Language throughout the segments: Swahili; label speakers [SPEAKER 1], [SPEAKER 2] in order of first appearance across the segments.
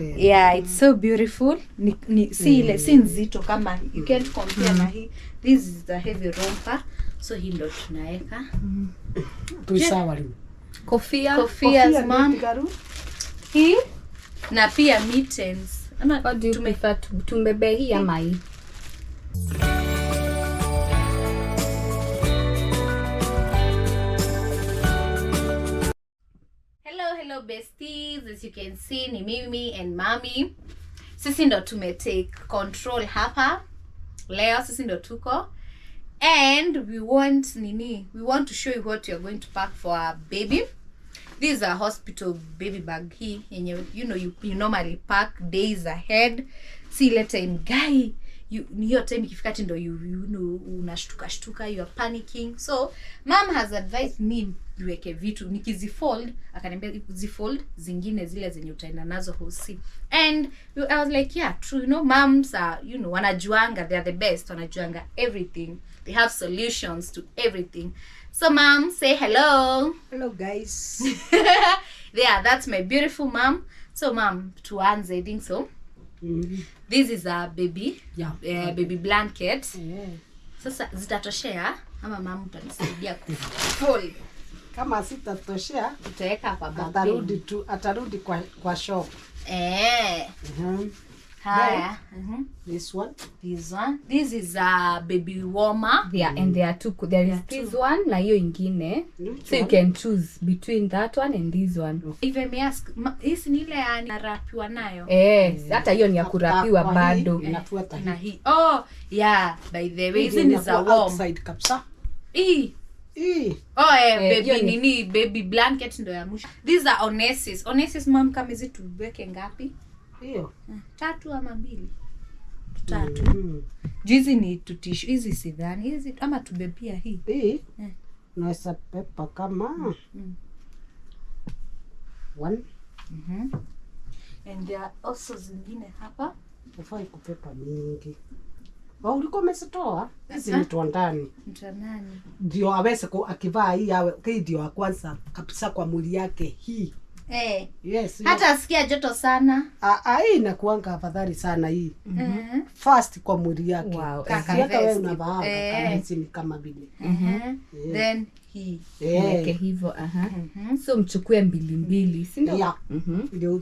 [SPEAKER 1] Yeah, it's so beautiful. Si ile si nzito kama you can't compare na hii. This is the heavy romper. So hii ndo tunaweka.
[SPEAKER 2] Tuisawa.
[SPEAKER 1] Kofia mom. Hii na pia mittens.
[SPEAKER 3] Ama tumbebe hii ama hii.
[SPEAKER 1] Hello besties, as you can see ni mimi and mami. Sisi ndo take control hapa. Leo sisi ndo tuko. And we want to show you what you're going to pack for our baby. This is a hospital baby bag hii. You normally pack days ahead. See later in guy. Your time ikifika ndo unashtuka you are panicking. So mom has advised me niweke vitu nikizifold, akaniambia zifold zingine zile zenye utaenda nazo hosi. And I was like, yeah, true, moms are, wanajuanga, they are the best, wanajuanga everything. They have solutions to everything. So mom, say hello.
[SPEAKER 2] Hello guys.
[SPEAKER 1] Yeah, that's my beautiful mom. So mom, tuanze, I think so. This is a baby, baby blanket. Sasa zitatoshea ama mama utanisaidia kufold?
[SPEAKER 2] Kama sitatoshea
[SPEAKER 1] utaweka hapa baby.
[SPEAKER 2] Atarudi kwa shop.
[SPEAKER 1] Haya.
[SPEAKER 2] This one.
[SPEAKER 1] This is a baby warmer.
[SPEAKER 3] Yeah, and there are two. There is this one na hiyo ingine. So you can choose between that one and this one.
[SPEAKER 1] If I may ask, hii ni ile anarapiwa nayo?
[SPEAKER 3] Hata hiyo ni ya kurapiwa bado.
[SPEAKER 2] Inafuata
[SPEAKER 1] na hii. Oh, yeah, by the way, hizi ni za warm.
[SPEAKER 2] Outside kabisa.
[SPEAKER 1] Baby baby blanket ndo ya mwisho. These are Onesis. Onesis mom, kama hizi tuweke ngapi?
[SPEAKER 2] Hiyo
[SPEAKER 1] 3 ama 2? 3. Hizi ni tutishu, hizi sidhani. Hizi ama tubebia hii.
[SPEAKER 2] Naweza pepa kama 1.
[SPEAKER 1] And there are also zingine hapa.
[SPEAKER 2] Ufai kupepa mingi. Ulikuwa umesitoa? Hizi ni tuandani.
[SPEAKER 1] Mtanani.
[SPEAKER 2] Ndio aweze akivaa hii awe ndio wa kwanza kabisa kwa mwili yake hii. Yes.
[SPEAKER 1] Hata asikia joto sana.
[SPEAKER 2] Hii inakuanga afadhali sana hii. First kwa mwili yake.
[SPEAKER 3] Wow.
[SPEAKER 2] Hata wewe unavaa kama hizi ni kama vile.
[SPEAKER 1] Then hii.
[SPEAKER 3] Weke hivyo. So mchukue 2, si ndio?
[SPEAKER 2] Yeah. Ndio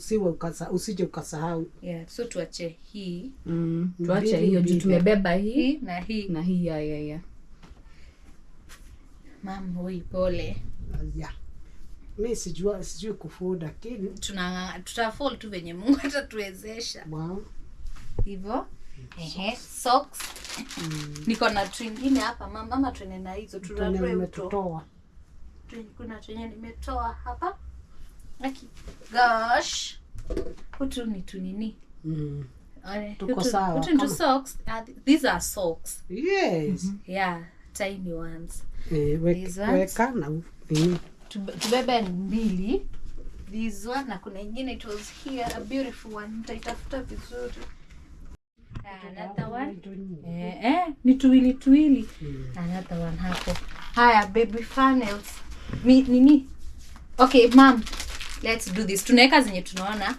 [SPEAKER 2] usije ukasahau.
[SPEAKER 1] Yeah, so tuache hii.
[SPEAKER 3] Tuache hiyo juu tumebeba hii
[SPEAKER 1] na hii.
[SPEAKER 3] Na hii ya.
[SPEAKER 1] Mama wewe pole.
[SPEAKER 2] Yeah. Mimi sijui kufold lakini
[SPEAKER 1] tutafold tu venye Mungu atatuwezesha.
[SPEAKER 2] Wow.
[SPEAKER 1] Hivyo. Socks. Niko na twingine hapa mama tuende na hizo
[SPEAKER 2] tunatoa.
[SPEAKER 1] Kuna twenye nimetoa hapa. Gosh. Hutu ni tunini.
[SPEAKER 2] Tuko sawa.
[SPEAKER 1] Hutu socks. These are socks.
[SPEAKER 2] Yes.
[SPEAKER 1] Yeah, tiny ones.
[SPEAKER 2] Weka na
[SPEAKER 1] tubebe 2. This one na kuna ingine, it was here, a beautiful one. Nitaitafuta vizuri. Another one. Ni tuwili. Another one hapo. Haya, baby funnels. Okay, mom. Let's do this. Tunaweka zenye tunaona.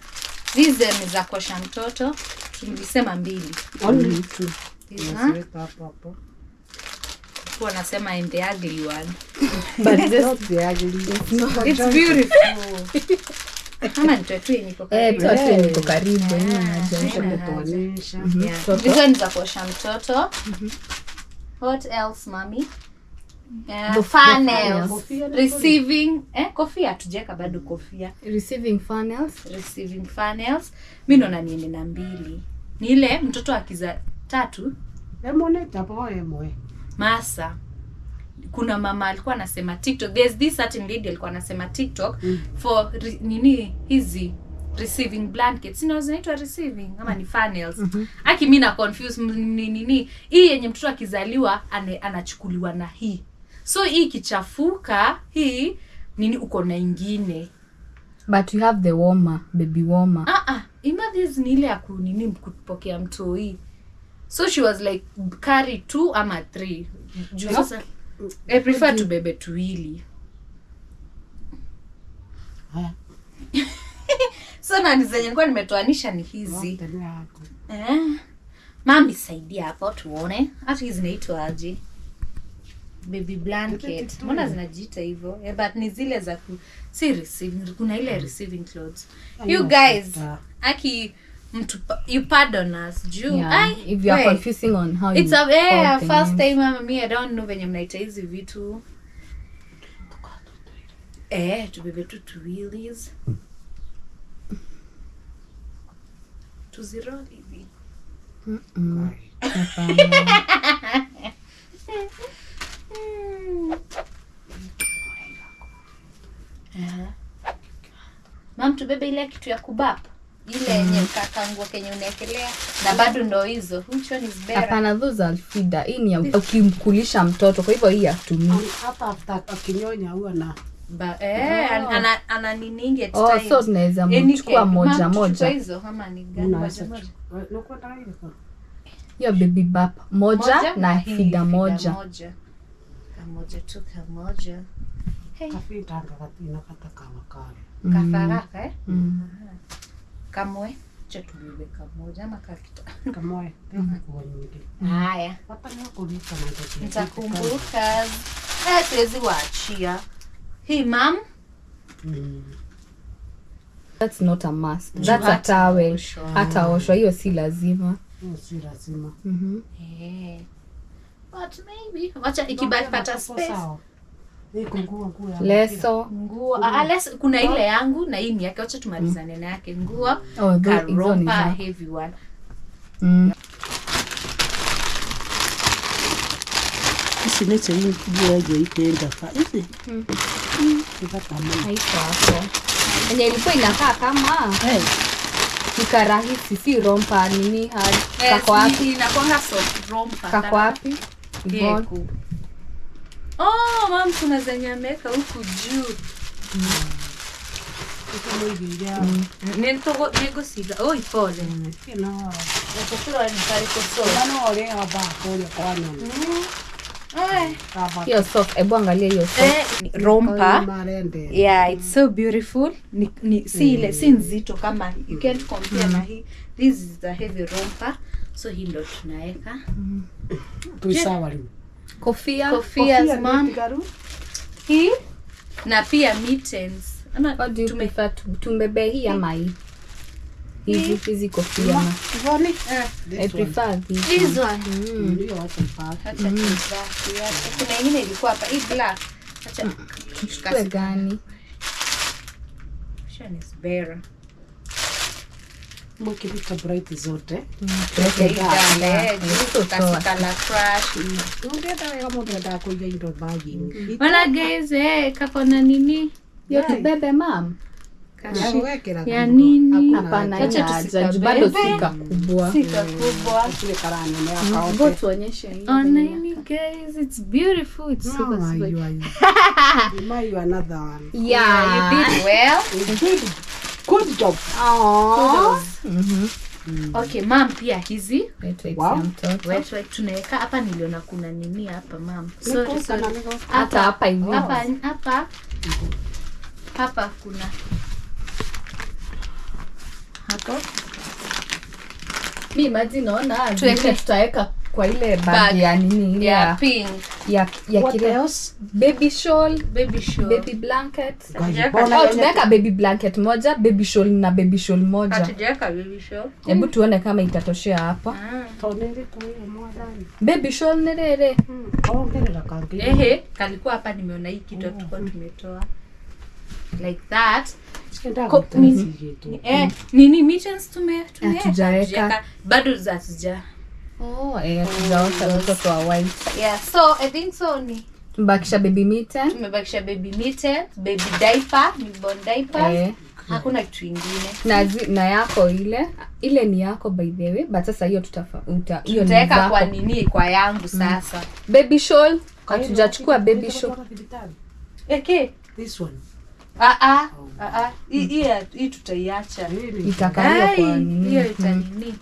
[SPEAKER 1] These ni za kuosha mtoto. Tulisema 2.
[SPEAKER 2] Only 2.
[SPEAKER 1] Hapo. Kwa nasema in the ugly one.
[SPEAKER 2] But it's not the ugly.
[SPEAKER 1] It's beautiful. Kama nitoe niko karibu.
[SPEAKER 3] Niko karibu.
[SPEAKER 1] Hizo ni za kuosha mtoto. What else, mommy? Funnels. Receiving. Kofia tujeka bado kofia.
[SPEAKER 3] Receiving funnels.
[SPEAKER 1] Mimi ndo niende na 2. Ni ile mtoto akiza 3.
[SPEAKER 2] Emoneta poe.
[SPEAKER 1] Masa. Kuna mama alikuwa anasema TikTok. There's this certain lady alikuwa anasema TikTok for hizi receiving blankets. Zinaitwa receiving ama ni funnels. Aki mimi na confuse hii yenye mtoto akizaliwa anachukuliwa na hii. So hii kichafuka hii uko na ingine.
[SPEAKER 3] But you have the warmer, baby warmer.
[SPEAKER 1] Imagine ni ile ya kupokea mtoi. So she was like carry 2 ama 3. Juu sasa I prefer to bebe 2. So na zenye nilikuwa nimetoanisha ni hizi.
[SPEAKER 2] Tena yako.
[SPEAKER 1] Mami saidia hapo tuone. Hata hizi zinaitwa aje? Baby blanket. Mbona zinajiita hivyo? But ni zile za si receiving. Kuna ile receiving clothes. You guys, aki you pardon us.
[SPEAKER 3] If you are confusing on how
[SPEAKER 1] it's
[SPEAKER 3] you
[SPEAKER 1] a first time me I don't know venye mnaita hizi vitu. Tubebe tu wheelies. Tuziroli hivi. Mam, tubebe ile kitu ya kubap. Ile yenye kakangua kenye unaekelea na bado ndo hizo. Which one is better?
[SPEAKER 3] Hapana, those are feeder. Hii ni ukimkulisha mtoto, kwa hivyo hii hatumii.
[SPEAKER 2] Hapa after akinyonya huwa na
[SPEAKER 1] ana niningi at times.
[SPEAKER 3] So tunaweza mchukua moja moja.
[SPEAKER 1] Hizo kama ni gani moja moja.
[SPEAKER 3] Hiyo baby bap moja na feeder moja.
[SPEAKER 1] Kamoja tu kamoja.
[SPEAKER 2] Kafita katina kata kama kale.
[SPEAKER 1] Kafaraka kamwe cha tubebe kamoja ama kakita.
[SPEAKER 2] Kamwe kwa nyingi.
[SPEAKER 1] Haya.
[SPEAKER 2] Hapa ni kulika na tatizo.
[SPEAKER 1] Nitakumbuka. Siwezi waachia. Hii mam.
[SPEAKER 3] That's not a must. That's a towel. Hata oshwa hiyo si lazima.
[SPEAKER 2] Si lazima.
[SPEAKER 1] But maybe wacha ikibaki pata space.
[SPEAKER 3] Leso.
[SPEAKER 1] Nguo. Leso kuna ile yangu na hii ni yake. Wacha tumalizane na yake. Nguo. Karompa heavy one.
[SPEAKER 2] Isi nete hii nguo yaje ipenda fa. Isi.
[SPEAKER 3] Haiko hapo. Enye ilikuwa inakaa kama nika rahisi, si rompa nini hadi. Kako wapi?
[SPEAKER 1] Inakuanga soft rompa.
[SPEAKER 3] Kako wapi?
[SPEAKER 1] Mam, kuna zenye ameweka huku juu. Nego siga. Ipole.
[SPEAKER 3] Hiyo soft. Ebu angalia hiyo soft.
[SPEAKER 1] Rompa. Yeah, it's so beautiful. Si ile, si nzito kama. You can't compare na hii. This is the heavy romper. So hii ndo tunaweka.
[SPEAKER 2] Tuisawa leo.
[SPEAKER 1] Kofia man. Hii na pia mittens.
[SPEAKER 3] What do you prefer? Tumbebe hii ama hii? Hizi kofia ma.
[SPEAKER 2] Voni?
[SPEAKER 3] I prefer this.
[SPEAKER 1] This one.
[SPEAKER 2] Ndio wacha mpaka.
[SPEAKER 1] Acha kuna ingine ilikuwa hapa hii black. Acha
[SPEAKER 3] Chukue gani?
[SPEAKER 1] Shani is better.
[SPEAKER 2] Mkipika bright zote.
[SPEAKER 1] Kasikala crush. Wala guys, kakona nini?
[SPEAKER 3] Yo tubebe mam.
[SPEAKER 1] Ya nini?
[SPEAKER 3] Hapana haja. Bado sika kubwa. Ngo tuonyeshe hiyo.
[SPEAKER 1] Oh nini guys, it's beautiful. It's super sweet.
[SPEAKER 2] You another one.
[SPEAKER 1] Yeah, you did well.
[SPEAKER 2] Good job.
[SPEAKER 1] Okay, mam pia hizi.
[SPEAKER 3] Wow.
[SPEAKER 1] Wait, tunaweka hapa niliona kuna nini hapa mam. Sorry.
[SPEAKER 3] Hata hapa hivi.
[SPEAKER 1] Hapa kuna. Hapo.
[SPEAKER 3] Mimi imagine naona tutaweka kwa ile bag ya nini ile
[SPEAKER 1] ya pink.
[SPEAKER 3] Ya kile baby shawl, baby blanket. Tunaweka baby blanket moja, baby shawl na baby shawl moja.
[SPEAKER 1] Hatujaweka baby shawl.
[SPEAKER 3] Hebu tuone kama itatoshea hapa. Baby shawl nerere.
[SPEAKER 1] Kalikuwa hapa nimeona hii kitu tulikuwa tumetoa. Like that. Nini mittens
[SPEAKER 3] Hatujaweka.
[SPEAKER 1] Bado zatija.
[SPEAKER 3] Tujaosha mtoto wa white.
[SPEAKER 1] Yeah, so I think so ni
[SPEAKER 3] tumebakisha baby mitten.
[SPEAKER 1] Tumebakisha baby mitten, baby diaper, newborn diapers. Hakuna kitu kingine.
[SPEAKER 3] Na yako ile ni yako by the way, but sasa hiyo hiyo
[SPEAKER 1] tutaweka kwa nini kwa yangu sasa.
[SPEAKER 3] Baby shawl, hatujachukua baby shawl.
[SPEAKER 2] This one.
[SPEAKER 1] Hii tutaiacha.
[SPEAKER 3] Itakalia kwa nini?
[SPEAKER 1] Hiyo itanini.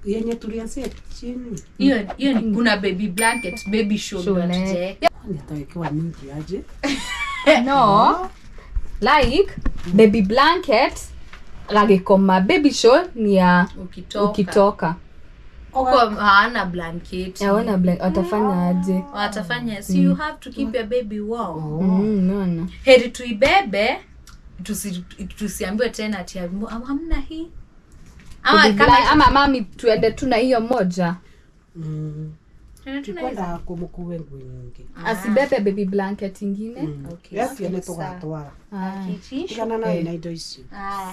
[SPEAKER 2] Yenye tulianzia chini.
[SPEAKER 1] Hiyo ni kuna baby blanket, baby shawl nje.
[SPEAKER 2] Nitawekewa mingi aje?
[SPEAKER 3] No. Like baby blanket gagikoma. Baby shawl ni ya ukitoka.
[SPEAKER 1] Huko hawana blanketi.
[SPEAKER 3] Hawana blanketi. Watafanya aje?
[SPEAKER 1] Watafanya so you have to keep your baby warm.
[SPEAKER 3] No.
[SPEAKER 1] Heri tuibebe tusiambiwe tena ati hamna hii.
[SPEAKER 3] Ama mami tuende tu na hiyo moja.
[SPEAKER 2] Tukwenda kumkuwe nyingi.
[SPEAKER 3] Asibebe baby blanket ingine.
[SPEAKER 2] Okay. Yes, yanetoka. Tikana na ina issue.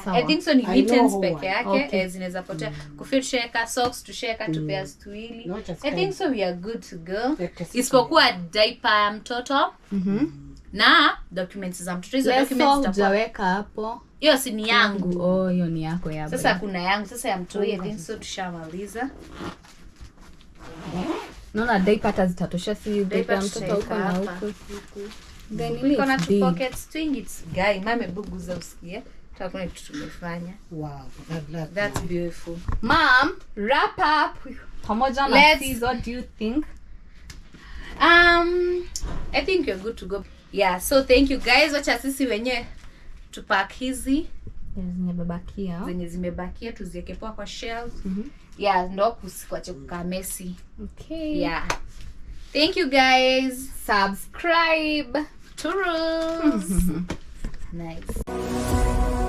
[SPEAKER 1] I think so ni mittens peke yake zinaweza potea. Kufit shaker, socks to shaker, to pairs tuwili. I think so we are good to go. Isipokuwa diaper ya mtoto. Na documents za mtoto. Hizo documents
[SPEAKER 3] tutaweka hapo.
[SPEAKER 1] Hiyo si ni yangu.
[SPEAKER 3] Hiyo ni yako ya.
[SPEAKER 1] Sasa kuna yangu, sasa ya mtoto. I think so tushamaliza.
[SPEAKER 3] Naona diaper hata zitatosha, si diaper ya mtoto huko na huko. Then ile
[SPEAKER 1] iko na two pockets twingi. It's guy mame buguza usikie. Tutakuna kitu tumefanya.
[SPEAKER 2] Wow,
[SPEAKER 1] that's beautiful.
[SPEAKER 3] Mom, wrap up pamoja na these. What do you think?
[SPEAKER 1] I think you're good to go. Yeah, so thank you guys. Wacha sisi wenyewe tupack hizi zenye zimebakia tuziweke poa kwa shelves. Yeah, ndo kusikwache kukaa messy.
[SPEAKER 3] Okay.
[SPEAKER 1] Yeah. Thank you guys.
[SPEAKER 3] Subscribe.
[SPEAKER 1] Toodles. Nice.